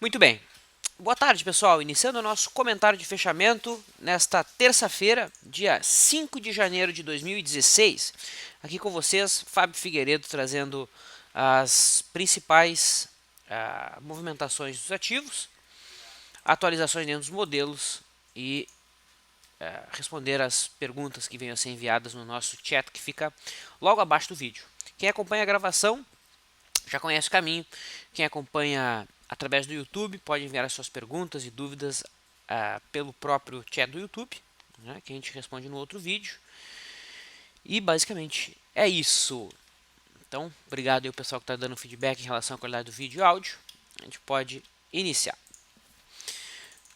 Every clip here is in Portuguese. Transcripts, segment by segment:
Muito bem. Boa tarde, pessoal. Iniciando o nosso comentário de fechamento nesta terça-feira, dia 5 de janeiro de 2016. Aqui com vocês, Fábio Figueiredo, trazendo as principais movimentações dos ativos, atualizações dentro dos modelos e responder as perguntas que venham a ser enviadas no nosso chat que fica logo abaixo do vídeo. Quem acompanha a gravação já conhece o caminho. Quem acompanha através do YouTube pode enviar as suas perguntas e dúvidas pelo próprio chat do YouTube, né, que a gente responde no outro vídeo. E basicamente é isso. Então, obrigado aí ao pessoal que está dando feedback em relação à qualidade do vídeo e áudio. A gente pode iniciar.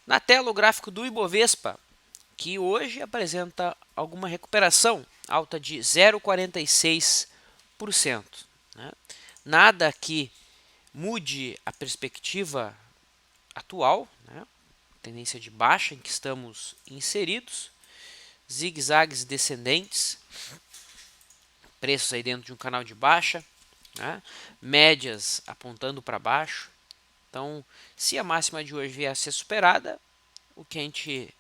Na tela, o gráfico do Ibovespa, que hoje apresenta alguma recuperação, alta de 0,46%. Né? Nada que mude a perspectiva atual, né? Tendência de baixa em que estamos inseridos, zigue-zagues descendentes, preços aí dentro de um canal de baixa, né? Médias apontando para baixo. Então, se a máxima de hoje vier a ser superada, o que a gente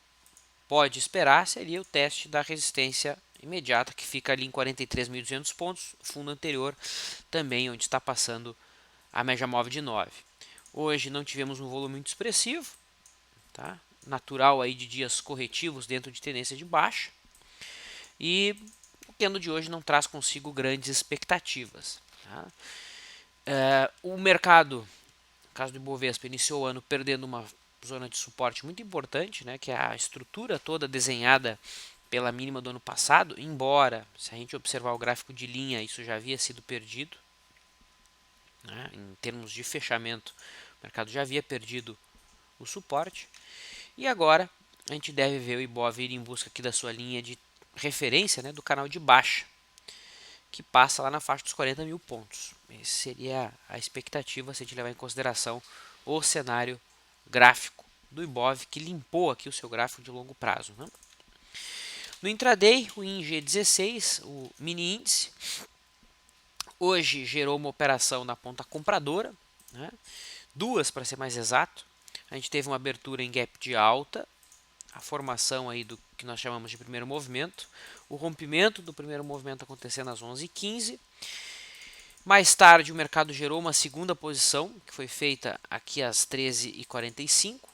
pode esperar seria o teste da resistência imediata, que fica ali em 43.200 pontos, fundo anterior também, onde está passando a média móvel de 9. Hoje não tivemos um volume muito expressivo, tá? Natural aí de dias corretivos dentro de tendência de baixa. E o candle de hoje não traz consigo grandes expectativas. Tá? O mercado, no caso do Ibovespa, iniciou o ano perdendo uma zona de suporte muito importante, né, que é a estrutura toda desenhada pela mínima do ano passado, embora, se a gente observar o gráfico de linha, isso já havia sido perdido. Né, em termos de fechamento, o mercado já havia perdido o suporte. E agora a gente deve ver o Ibov ir em busca aqui da sua linha de referência, né, do canal de baixa, que passa lá na faixa dos 40 mil pontos. Essa seria a expectativa se a gente levar em consideração o cenário gráfico do Ibov, que limpou aqui o seu gráfico de longo prazo. Né? No intraday, o ING16, o mini índice, hoje gerou uma operação na ponta compradora, né? Duas para ser mais exato. A gente teve uma abertura em gap de alta, a formação aí do que nós chamamos de primeiro movimento, o rompimento do primeiro movimento acontecendo às 11h15. Mais tarde o mercado gerou uma segunda posição, que foi feita aqui às 13h45. O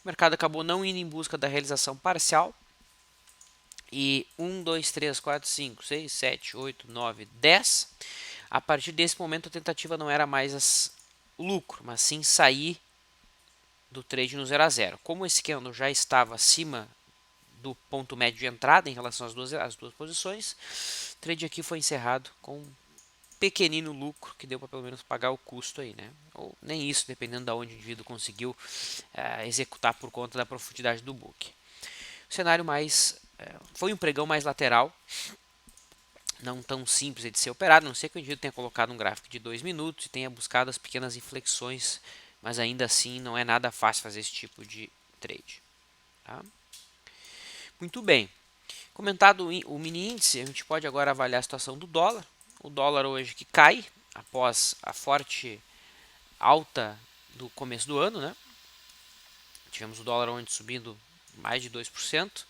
mercado acabou não indo em busca da realização parcial. E 1, 2, 3, 4, 5, 6, 7, 8, 9, 10. A partir desse momento a tentativa não era mais lucro, mas sim sair do trade no 0 a 0. Como esse candle já estava acima do ponto médio de entrada em relação às duas posições, o trade aqui foi encerrado com um pequenino lucro que deu para pelo menos pagar o custo aí, né? Ou nem isso, dependendo de onde o indivíduo conseguiu executar por conta da profundidade do book. O cenário foi um pregão mais lateral, não tão simples de ser operado, a não ser que o indivíduo tenha colocado um gráfico de 2 minutos e tenha buscado as pequenas inflexões, mas ainda assim não é nada fácil fazer esse tipo de trade. Tá? Muito bem. Comentado o mini índice, a gente pode agora avaliar a situação do dólar. O dólar hoje que cai após a forte alta do começo do ano, né? Tivemos o dólar ontem subindo mais de 2%.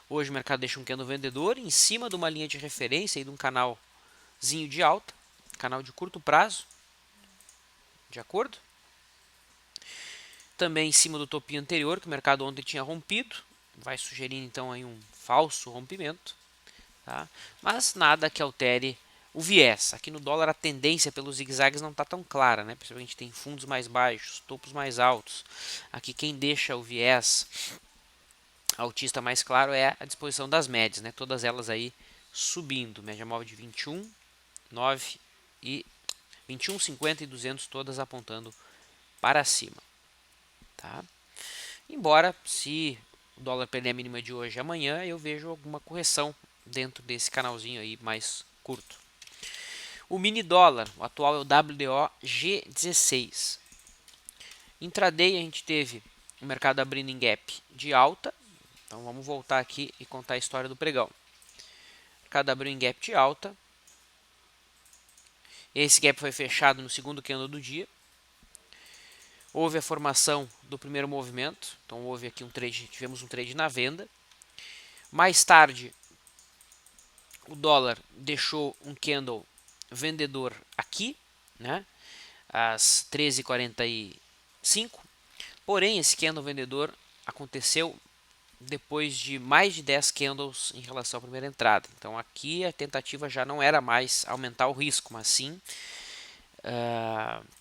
Hoje o mercado deixa um candle vendedor em cima de uma linha de referência e de um canalzinho de alta, canal de curto prazo, de acordo? Também em cima do topinho anterior que o mercado ontem tinha rompido, vai sugerindo então aí um falso rompimento, tá? Mas nada que altere o viés. Aqui no dólar a tendência pelos zigue-zagues não está tão clara, né? Principalmente tem fundos mais baixos, topos mais altos. Aqui quem deixa o viés altista mais claro é a disposição das médias, né? Todas elas aí subindo, média móvel de 21, 9 e 21, 50 e 200 todas apontando para cima, tá? Embora se o dólar perder a mínima de hoje e amanhã, eu vejo alguma correção dentro desse canalzinho aí mais curto. O mini dólar, o atual é o WDO G16. Intraday a gente teve o mercado abrindo em gap de alta. Então vamos voltar aqui e contar a história do pregão. O mercado abriu em gap de alta. Esse gap foi fechado no segundo candle do dia. houve a formação do primeiro movimento, então houve aqui um trade, tivemos um trade na venda. Mais tarde, o dólar deixou um candle vendedor aqui, né, às 13h45, porém esse candle vendedor aconteceu depois de mais de 10 candles em relação à primeira entrada. Então aqui a tentativa já não era mais aumentar o risco, mas sim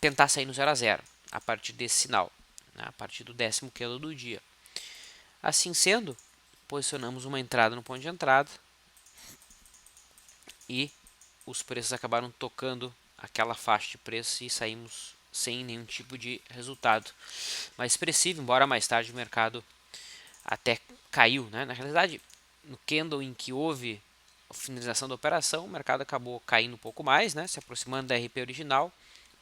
tentar sair no 0 a 0 a partir desse sinal, né, a partir do 10º candle do dia. Assim sendo, posicionamos uma entrada no ponto de entrada e os preços acabaram tocando aquela faixa de preço e saímos sem nenhum tipo de resultado mais expressivo, embora mais tarde o mercado até caiu, né? Na realidade, no candle em que houve a finalização da operação, o mercado acabou caindo um pouco mais, né? Se aproximando da RP original,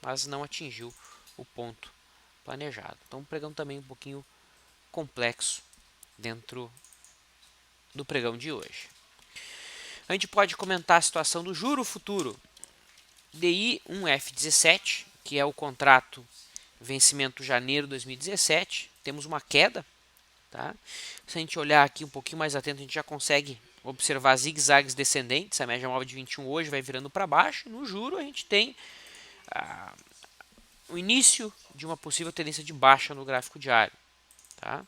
mas não atingiu o ponto planejado. Então, um pregão também um pouquinho complexo dentro do pregão de hoje. A gente pode comentar a situação do juro futuro DI 1F17, que é o contrato vencimento janeiro de 2017. Temos uma queda, tá? Se a gente olhar aqui um pouquinho mais atento, a gente já consegue observar zigue-zagues descendentes. A média móvel de 21 hoje vai virando para baixo. No juro a gente tem o início de uma possível tendência de baixa no gráfico diário, tá?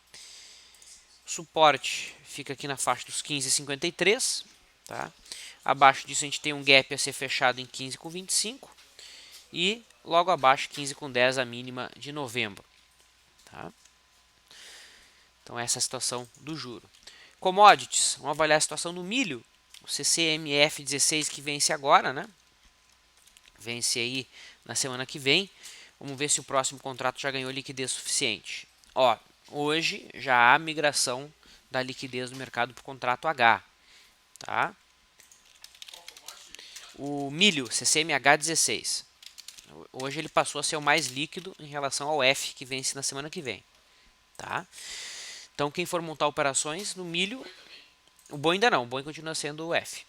O suporte fica aqui na faixa dos 15,53, tá? Abaixo disso a gente tem um gap a ser fechado em 15,25 e logo abaixo 15,10 a mínima de novembro, tá? Então essa é a situação do juro. Commodities, vamos avaliar a situação do milho, o CCMF 16 que vence agora, né? Vence aí na semana que vem. Vamos ver se o próximo contrato já ganhou liquidez suficiente. Ó, hoje já há migração da liquidez do mercado para o contrato H, tá? O milho CCMH 16. Hoje ele passou a ser o mais líquido em relação ao F que vence na semana que vem, tá? Então quem for montar operações no milho, o boi ainda não, o boi continua sendo o F.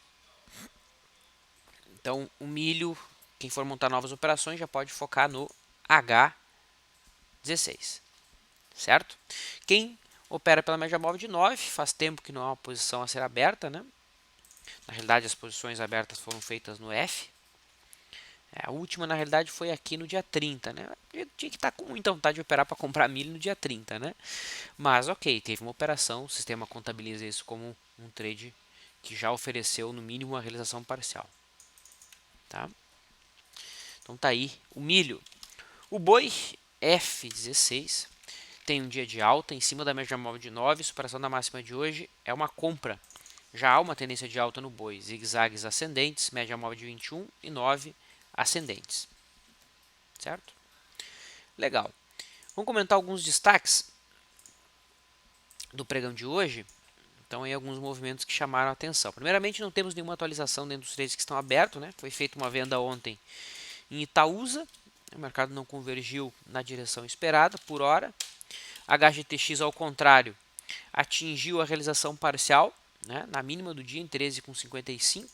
Então o milho, quem for montar novas operações já pode focar no H16, certo? Quem opera pela média móvel de 9, faz tempo que não há uma posição a ser aberta, né? Na realidade as posições abertas foram feitas no F. A última, na realidade, foi aqui no dia 30, né? Eu tinha que estar com muita vontade de operar para comprar milho no dia 30, né? Mas, ok, teve uma operação, o sistema contabiliza isso como um trade que já ofereceu, no mínimo, uma realização parcial, tá? Então, tá aí o milho. O boi F16 tem um dia de alta em cima da média móvel de 9, superação da máxima de hoje é uma compra. Já há uma tendência de alta no boi, zigue-zagues ascendentes, média móvel de 21 e 9 ascendentes, certo? Legal. Vamos comentar alguns destaques do pregão de hoje. Então, aí alguns movimentos que chamaram a atenção. Primeiramente, não temos nenhuma atualização dentro dos trades que estão abertos, né? Foi feita uma venda ontem em Itaúsa. O mercado não convergiu na direção esperada por hora. HGTX, ao contrário, atingiu a realização parcial, né, na mínima do dia em 13,55.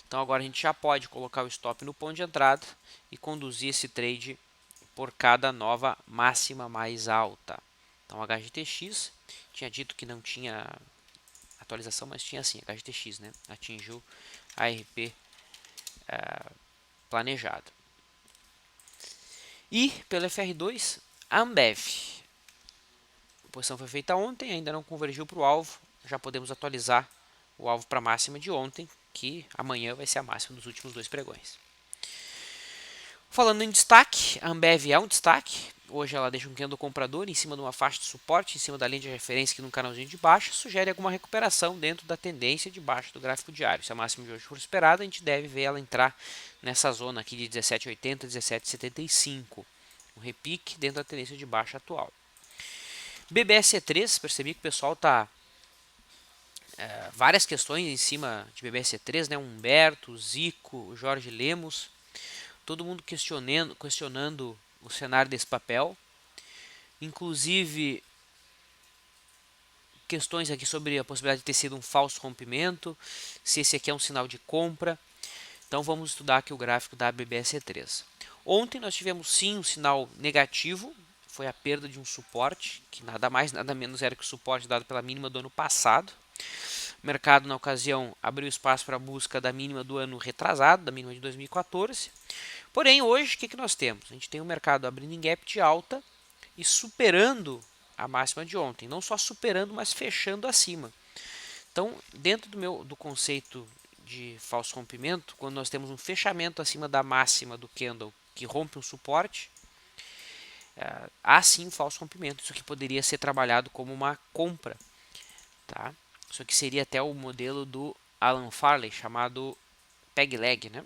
Então agora a gente já pode colocar o stop no ponto de entrada e conduzir esse trade por cada nova máxima mais alta. Então HGTX, tinha dito que não tinha atualização, mas tinha sim, HGTX, né? Atingiu a RP planejado. E pelo FR2, a Ambev. A posição foi feita ontem, ainda não convergiu para o alvo. Já podemos atualizar o alvo para a máxima de ontem, que amanhã vai ser a máxima dos últimos dois pregões. Falando em destaque, a Ambev é um destaque. Hoje ela deixa um candle comprador em cima de uma faixa de suporte, em cima da linha de referência aqui no canalzinho de baixo, sugere alguma recuperação dentro da tendência de baixo do gráfico diário. Se a máxima de hoje for esperada, a gente deve ver ela entrar nessa zona aqui de 17,80, 17,75. Um repique dentro da tendência de baixo atual. BBSE3, percebi que o pessoal está várias questões em cima de BBSE3, né? Humberto, Zico, Jorge Lemos, todo mundo questionando o cenário desse papel, inclusive questões aqui sobre a possibilidade de ter sido um falso rompimento, se esse aqui é um sinal de compra. Então vamos estudar aqui o gráfico da BBSE3. Ontem nós tivemos sim um sinal negativo, foi a perda de um suporte, que nada mais, nada menos era que o suporte dado pela mínima do ano passado. O mercado, na ocasião, abriu espaço para a busca da mínima do ano retrasado, da mínima de 2014. Porém, hoje, o que nós temos? A gente tem o mercado abrindo em gap de alta e superando a máxima de ontem. Não só superando, mas fechando acima. Então, dentro do conceito de falso rompimento, quando nós temos um fechamento acima da máxima do candle que rompe um suporte, há sim um falso rompimento. Isso aqui poderia ser trabalhado como uma compra. Tá? Isso aqui seria até o modelo do Alan Farley, chamado peg leg. Né?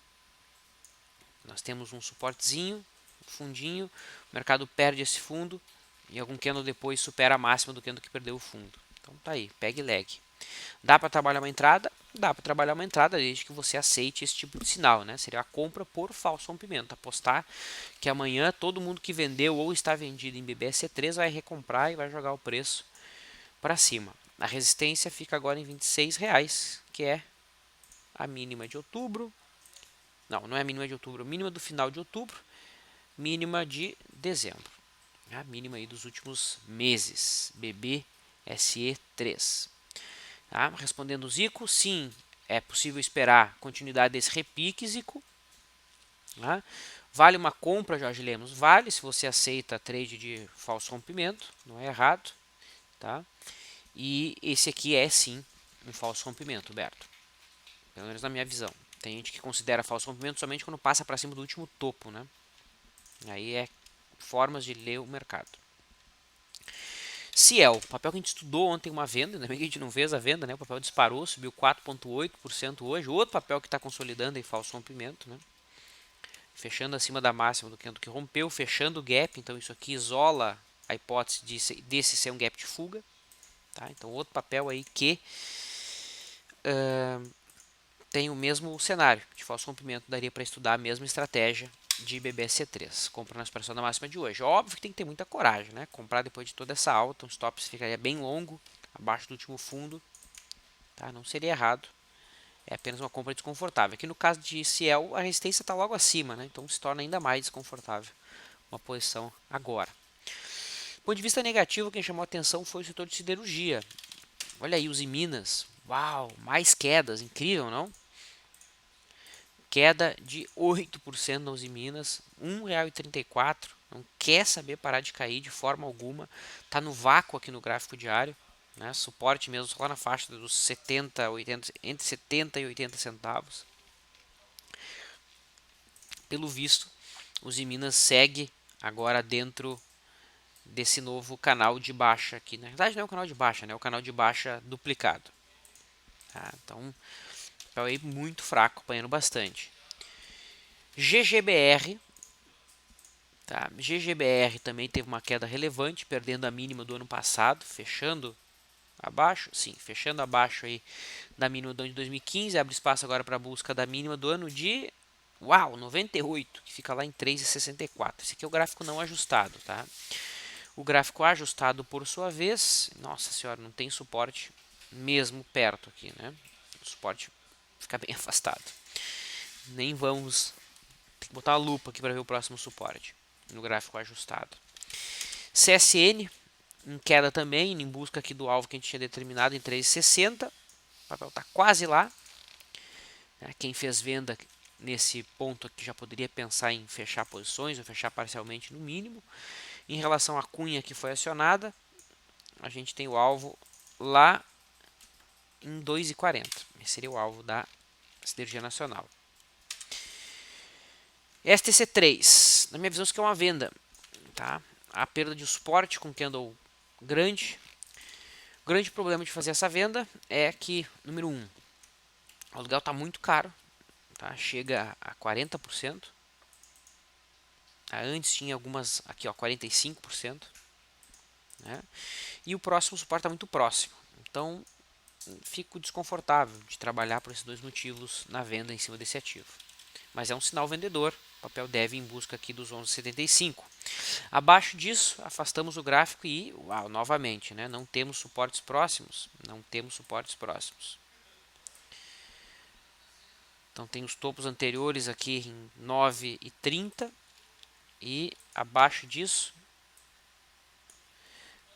Nós temos um suportezinho, um fundinho, o mercado perde esse fundo e algum candle depois supera a máxima do candle que perdeu o fundo. Então tá aí, peg leg. Dá para trabalhar uma entrada? Dá para trabalhar uma entrada desde que você aceite esse tipo de sinal, né? Seria a compra por falso rompimento. Apostar que amanhã todo mundo que vendeu ou está vendido em BBSC3 vai recomprar e vai jogar o preço para cima. A resistência fica agora em R$26, que é a mínima de outubro. Não é a mínima de outubro, a mínima do final de outubro, mínima de dezembro. A mínima aí dos últimos meses, BBSE3. Tá? Respondendo o Zico, sim, é possível esperar continuidade desse repique, Zico. Tá? Vale uma compra, Jorge Lemos? Vale, se você aceita trade de falso rompimento, não é errado. Tá? E esse aqui é sim um falso rompimento, Berto. Pelo menos na minha visão. Tem gente que considera falso rompimento somente quando passa para cima do último topo, né? Aí é formas de ler o mercado. Ciel, papel que a gente estudou ontem uma venda, ainda bem que a gente não fez a venda, né? O papel disparou, subiu 4,8% hoje. Outro papel que está consolidando em falso rompimento, né? Fechando acima da máxima do que rompeu, fechando o gap, então isso aqui isola a hipótese desse ser um gap de fuga. Tá? Então outro papel aí que tem o mesmo cenário de falso rompimento, daria para estudar a mesma estratégia de BBSC3, compra na expressão da máxima de hoje. Óbvio que tem que ter muita coragem, né? Comprar depois de toda essa alta, um stop ficaria bem longo, abaixo do último fundo, tá? Não seria errado, é apenas uma compra desconfortável. Aqui no caso de Ciel, a resistência está logo acima, né? Então se torna ainda mais desconfortável uma posição agora. Do ponto de vista negativo, quem chamou a atenção foi o setor de siderurgia. Olha aí, os Minas, uau, mais quedas, incrível, não? Queda de 8% na Uzi Minas, R$ 1,34. Não quer saber parar de cair de forma alguma. Está no vácuo aqui no gráfico diário. Né? Suporte mesmo só na faixa dos 70, 80, entre 70 e 80 centavos. Pelo visto, Uzi Minas segue agora dentro desse novo canal de baixa aqui. Na verdade não é o canal de baixa, né? É o canal de baixa duplicado. Tá? Então, papel aí muito fraco, apanhando bastante. GGBR. Tá? GGBR também teve uma queda relevante, perdendo a mínima do ano passado, fechando abaixo, sim, fechando abaixo aí da mínima do ano de 2015, abre espaço agora para a busca da mínima do ano de 98, que fica lá em 3,64. Esse aqui é o gráfico não ajustado, tá? O gráfico ajustado, por sua vez, nossa senhora, não tem suporte mesmo perto aqui, né? O suporte fica bem afastado. Nem vamos, tem que botar a lupa aqui para ver o próximo suporte no gráfico ajustado. CSN em queda também, em busca aqui do alvo que a gente tinha determinado em 3,60. O papel está quase lá. Quem fez venda nesse ponto aqui já poderia pensar em fechar posições ou fechar parcialmente no mínimo. Em relação à cunha que foi acionada, a gente tem o alvo lá em 2,40. Esse seria o alvo da Siderurgia Nacional. STC3, na minha visão isso aqui é uma venda. Tá? A perda de suporte com candle grande. O grande problema de fazer essa venda é que, número 1, o aluguel está muito caro, tá? Chega a 40%. Antes tinha algumas aqui, ó, 45%. Né? E o próximo suporte está muito próximo. Então, fico desconfortável de trabalhar por esses dois motivos na venda em cima desse ativo. Mas é um sinal vendedor. O papel deve em busca aqui dos 11,75. Abaixo disso, afastamos o gráfico e, uau, novamente, né, não temos suportes próximos. Não temos suportes próximos. Então tem os topos anteriores aqui em 9,30 e abaixo disso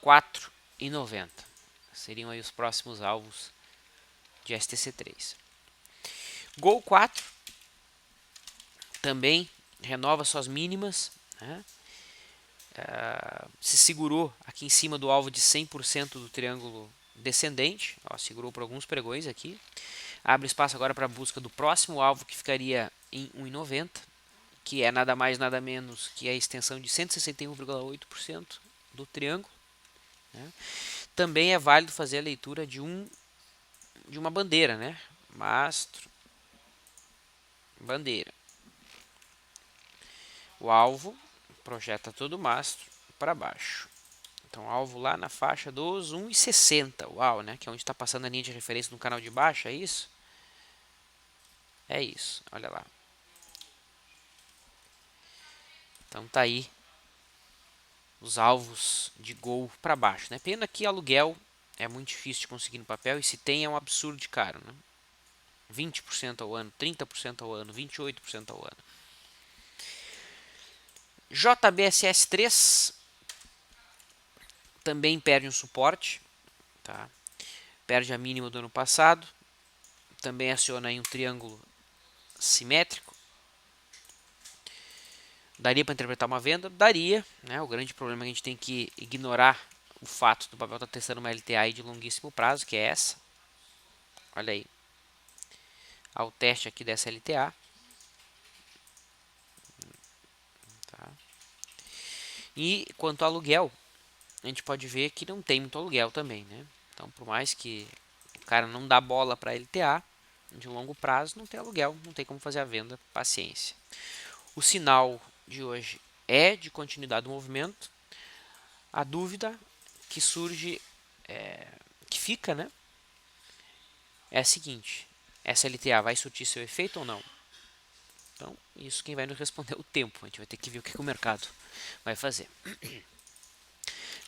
4,90. Seriam aí os próximos alvos de STC3. Gol 4 também renova suas mínimas, né? Se segurou aqui em cima do alvo de 100% do triângulo descendente, ó, segurou por alguns pregões aqui. Abre espaço agora para a busca do próximo alvo, que ficaria em 1,90, que é nada mais nada menos que a extensão de 161,8% do triângulo, né? Também é válido fazer a leitura de uma bandeira, né? Mastro, bandeira. O alvo projeta todo o mastro para baixo. Então, alvo lá na faixa dos 1,60. Uau, né? Que é onde está passando a linha de referência no canal de baixo, é isso? É isso, olha lá. Então tá aí os alvos de gol para baixo, né? Pena que aluguel é muito difícil de conseguir no papel, e se tem é um absurdo de caro, né? 20% ao ano, 30% ao ano, 28% ao ano. JBSS 3 também perde um suporte, tá? Perde a mínima do ano passado, também aciona aí um triângulo simétrico. Daria para interpretar uma venda? Daria, né? O grande problema é que a gente tem que ignorar o fato do papel estar testando uma LTA aí de longuíssimo prazo, que é essa. Olha aí, ao teste aqui dessa LTA. Tá? E quanto ao aluguel, a gente pode ver que não tem muito aluguel também, né? Então, por mais que o cara não dá bola para LTA, de longo prazo não tem aluguel, não tem como fazer a venda, paciência. O sinal de hoje é de continuidade do movimento. A dúvida que surge, que fica, né, é a seguinte: essa LTA vai surtir seu efeito ou não? Então, isso quem vai nos responder é o tempo. A gente vai ter que ver o que o mercado vai fazer.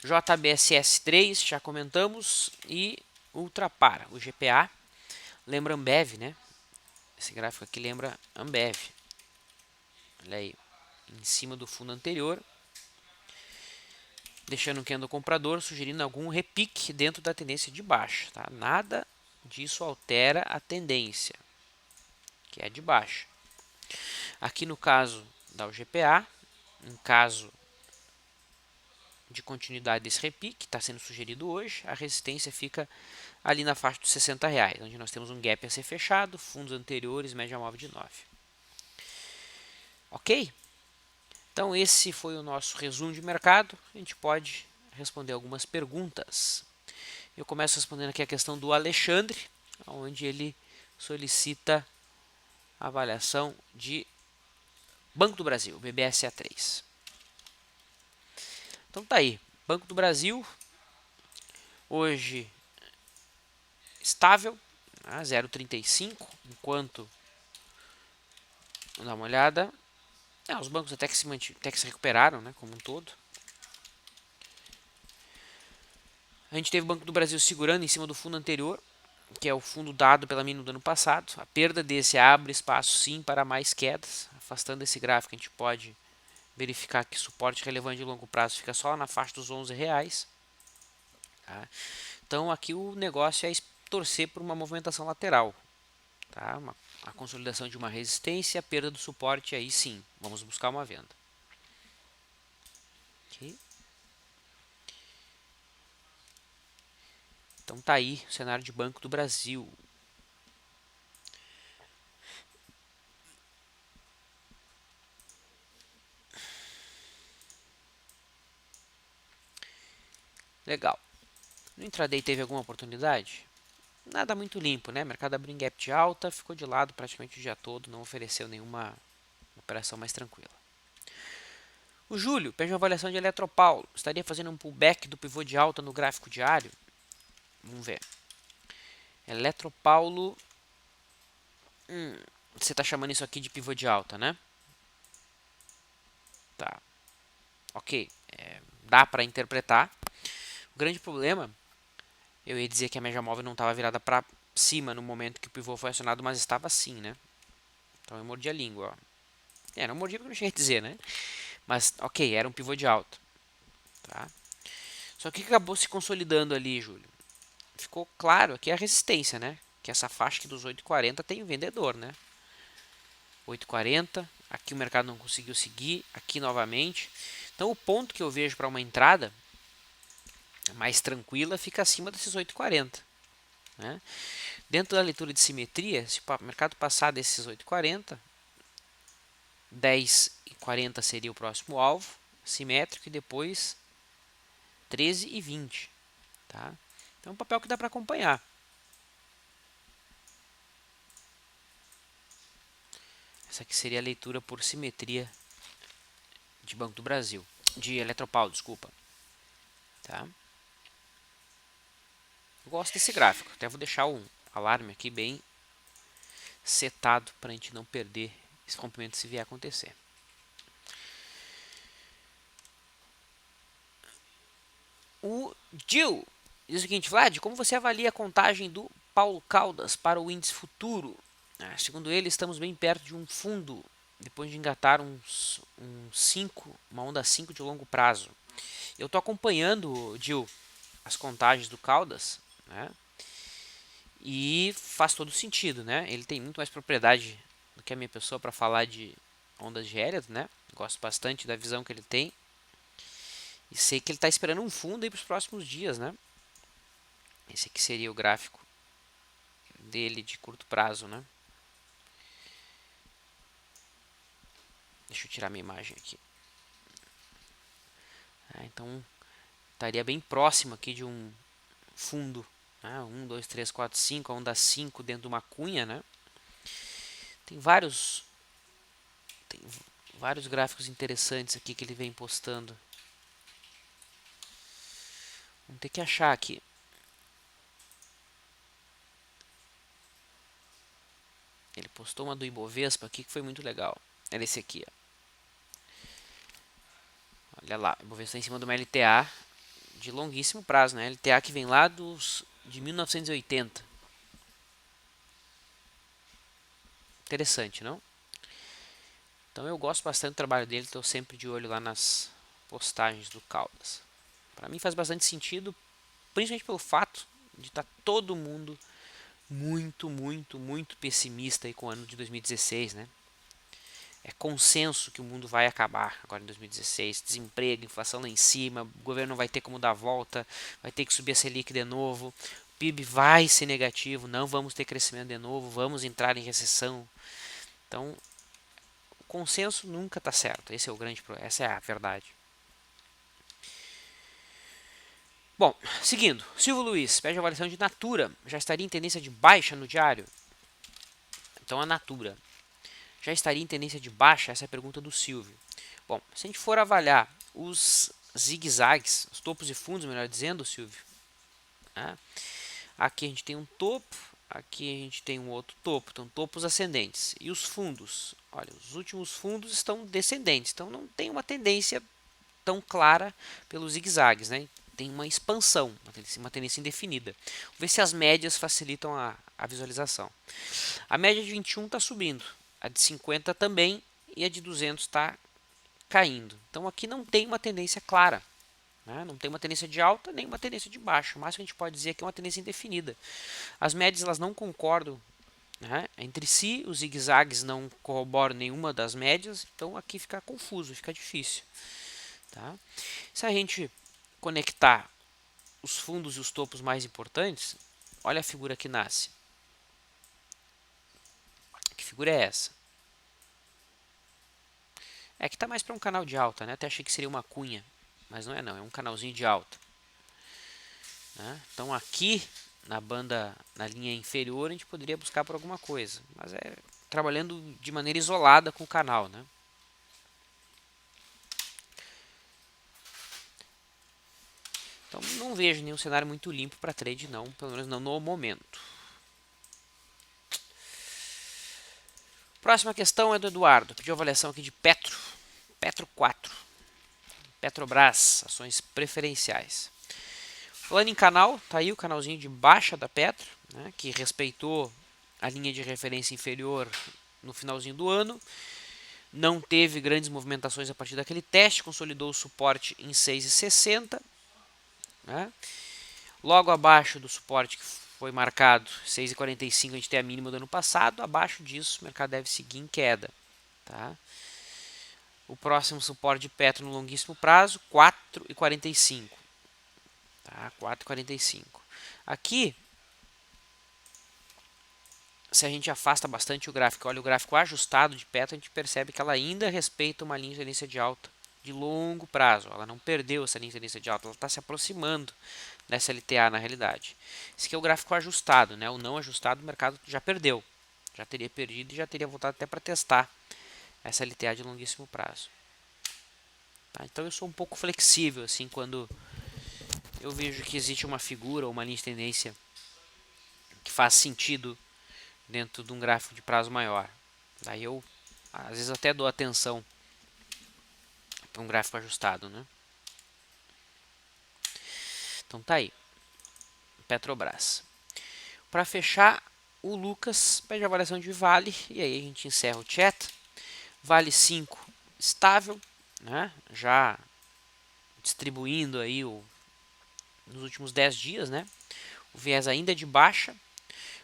JBSS 3, já comentamos, e Ultrapar, o GPA. Lembra Ambev, né? Esse gráfico aqui lembra Ambev. Olha aí, em cima do fundo anterior, deixando o candle comprador, sugerindo algum repique dentro da tendência de baixa, tá? Nada disso altera a tendência, que é de baixa. Aqui no caso da UGPA, em caso de continuidade desse repique, que está sendo sugerido hoje, a resistência fica ali na faixa dos R$60, onde nós temos um gap a ser fechado, fundos anteriores, média móvel de 9. Ok? Então esse foi o nosso resumo de mercado. A gente pode responder algumas perguntas. Eu começo respondendo aqui a questão do Alexandre, onde ele solicita a avaliação de Banco do Brasil, BBSA3. Então tá aí, Banco do Brasil, hoje estável, 0,35, enquanto, vamos dar uma olhada, os bancos até que se recuperaram, né, como um todo. A gente teve o Banco do Brasil segurando em cima do fundo anterior, que é o fundo dado pela mínima do ano passado. A perda desse abre espaço sim para mais quedas. Afastando esse gráfico, a gente pode verificar que suporte relevante de longo prazo fica só na faixa dos R$11. Tá? Então aqui o negócio é torcer por uma movimentação lateral. Tá? A consolidação de uma resistência, a perda do suporte, aí sim, vamos buscar uma venda. Okay. Então tá aí o cenário de Banco do Brasil. Legal. No intraday teve alguma oportunidade? Nada muito limpo, né? O mercado abriu em gap de alta, ficou de lado praticamente o dia todo, não ofereceu nenhuma operação mais tranquila. O Júlio pede uma avaliação de Eletropaulo. Estaria fazendo um pullback do pivô de alta no gráfico diário? Vamos ver. Eletropaulo. Você está chamando isso aqui de pivô de alta, né? Tá. Ok. Dá para interpretar. O grande problema, eu ia dizer que a média móvel não estava virada para cima no momento que o pivô foi acionado, mas estava sim, né? Então eu mordi a língua, ó. Não mordi porque eu não cheguei a dizer, né? Mas, ok, era um pivô de alta. Tá? Só que acabou se consolidando ali, Júlio. Ficou claro aqui a resistência, né? Que essa faixa aqui dos 8,40 tem o vendedor, né? 8,40, aqui o mercado não conseguiu seguir, aqui novamente. Então o ponto que eu vejo para uma entrada mais tranquila fica acima desses 8,40, né? Dentro da leitura de simetria, se o mercado passar desses 8,40, 10,40 seria o próximo alvo simétrico e depois 13,20, tá? Então é um papel que dá para acompanhar. Essa aqui seria a leitura por simetria de Banco do Brasil, de Eletropaulo, desculpa, tá? Eu gosto desse gráfico, até vou deixar um alarme aqui bem setado para a gente não perder esse rompimento se vier a acontecer. O Gil diz o seguinte: Vlad, como você avalia a contagem do Paulo Caldas para o índice futuro? Segundo ele, estamos bem perto de um fundo, depois de engatar uma onda 5 de longo prazo. Eu estou acompanhando, Gil, as contagens do Caldas, né? E faz todo sentido, né? Ele tem muito mais propriedade do que a minha pessoa para falar de ondas de Elliott, né? Gosto bastante da visão que ele tem. E sei que ele está esperando um fundo aí para os próximos dias, né? Esse aqui seria o gráfico dele de curto prazo, né? Deixa eu tirar minha imagem aqui. Então, estaria bem próximo aqui de um fundo. 1, 2, 3, 4, 5, a onda 5 dentro de uma cunha, né? Tem vários gráficos interessantes aqui que ele vem postando. Vamos ter que achar aqui. Ele postou uma do Ibovespa aqui que foi muito legal. Era esse aqui, ó. Olha lá, o Ibovespa está em cima de uma LTA de longuíssimo prazo, né? LTA que vem lá de 1980. Interessante, não? Então eu gosto bastante do trabalho dele, estou sempre de olho lá nas postagens do Caldas. Para mim faz bastante sentido, principalmente pelo fato de estar todo mundo muito pessimista aí com o ano de 2016, né? É consenso que o mundo vai acabar agora em 2016. Desemprego, inflação lá em cima, o governo não vai ter como dar a volta, vai ter que subir a Selic de novo, o PIB vai ser negativo, não vamos ter crescimento de novo, vamos entrar em recessão. Então, o consenso nunca está certo. Essa é a verdade. Bom, seguindo, Silvio Luiz pede avaliação de Natura, já estaria em tendência de baixa no diário? Então a Natura já estaria em tendência de baixa? Essa é a pergunta do Silvio. Bom, se a gente for avaliar os zigue-zagues, os topos e fundos, melhor dizendo, Silvio, né? Aqui a gente tem um topo, aqui a gente tem um outro topo, então topos ascendentes. E os fundos? Olha, os últimos fundos estão descendentes, então não tem uma tendência tão clara pelos zigue-zagues, né? Tem uma expansão, uma tendência indefinida. Vamos ver se as médias facilitam a visualização. A média de 21 está subindo, a de 50 também e a de 200 está caindo. Então aqui não tem uma tendência clara, né? Não tem uma tendência de alta nem uma tendência de baixa. O máximo que a gente pode dizer é que é uma tendência indefinida. As médias elas não concordam, né, entre si, os zigue-zagues não corroboram nenhuma das médias, então aqui fica confuso, fica difícil. Tá? Se a gente conectar os fundos e os topos mais importantes, olha a figura que nasce. Que figura é essa? É que está mais para um canal de alta, né? Até achei que seria uma cunha, mas não é não, é um canalzinho de alta. Né? Então aqui na linha inferior, a gente poderia buscar por alguma coisa, mas é trabalhando de maneira isolada com o canal, né? Então não vejo nenhum cenário muito limpo para trade não, pelo menos não no momento. Próxima questão é do Eduardo, pediu avaliação aqui de Petro 4, Petrobras, ações preferenciais. Falando em canal, tá aí o canalzinho de baixa da Petro, né, que respeitou a linha de referência inferior no finalzinho do ano. Não teve grandes movimentações a partir daquele teste, consolidou o suporte em 6,60. né? Logo abaixo do suporte que foi marcado, 6,45, a gente tem a mínima do ano passado. Abaixo disso, o mercado deve seguir em queda. Tá? O próximo suporte de Petro no longuíssimo prazo, 4,45. Tá? 4,45. Aqui, se a gente afasta bastante o gráfico, olha o gráfico ajustado de Petro, a gente percebe que ela ainda respeita uma linha de tendência de alta de longo prazo. Ela não perdeu essa linha de tendência de alta, ela está se aproximando dessa LTA na realidade. Esse aqui é o gráfico ajustado, né? O não ajustado o mercado já perdeu. Já teria perdido e já teria voltado até para testar essa LTA de longuíssimo prazo. Tá? Então eu sou um pouco flexível assim quando eu vejo que existe uma figura ou uma linha de tendência que faz sentido dentro de um gráfico de prazo maior. Daí eu às vezes até dou atenção para um gráfico ajustado, né? Então tá aí, Petrobras. Para fechar, o Lucas pede a avaliação de Vale e aí a gente encerra o chat. Vale 5 estável, né? Já distribuindo aí nos últimos 10 dias, né? O viés ainda é de baixa,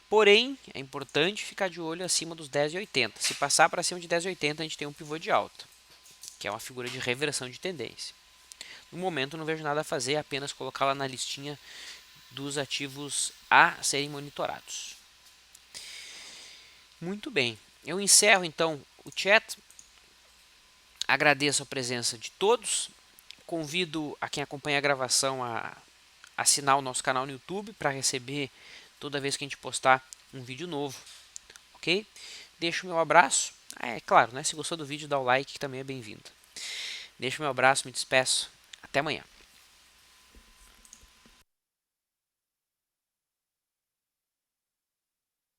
porém é importante ficar de olho acima dos 10,80. Se passar para cima de 10,80 a gente tem um pivô de alta, que é uma figura de reversão de tendência. No momento não vejo nada a fazer, apenas colocá-la na listinha dos ativos a serem monitorados. Muito bem, eu encerro então o chat. Agradeço a presença de todos. Convido a quem acompanha a gravação a assinar o nosso canal no YouTube para receber toda vez que a gente postar um vídeo novo, ok? Deixo meu abraço. É claro, né? Se gostou do vídeo, dá o like que também é bem-vindo. Deixo meu abraço, me despeço. Até amanhã.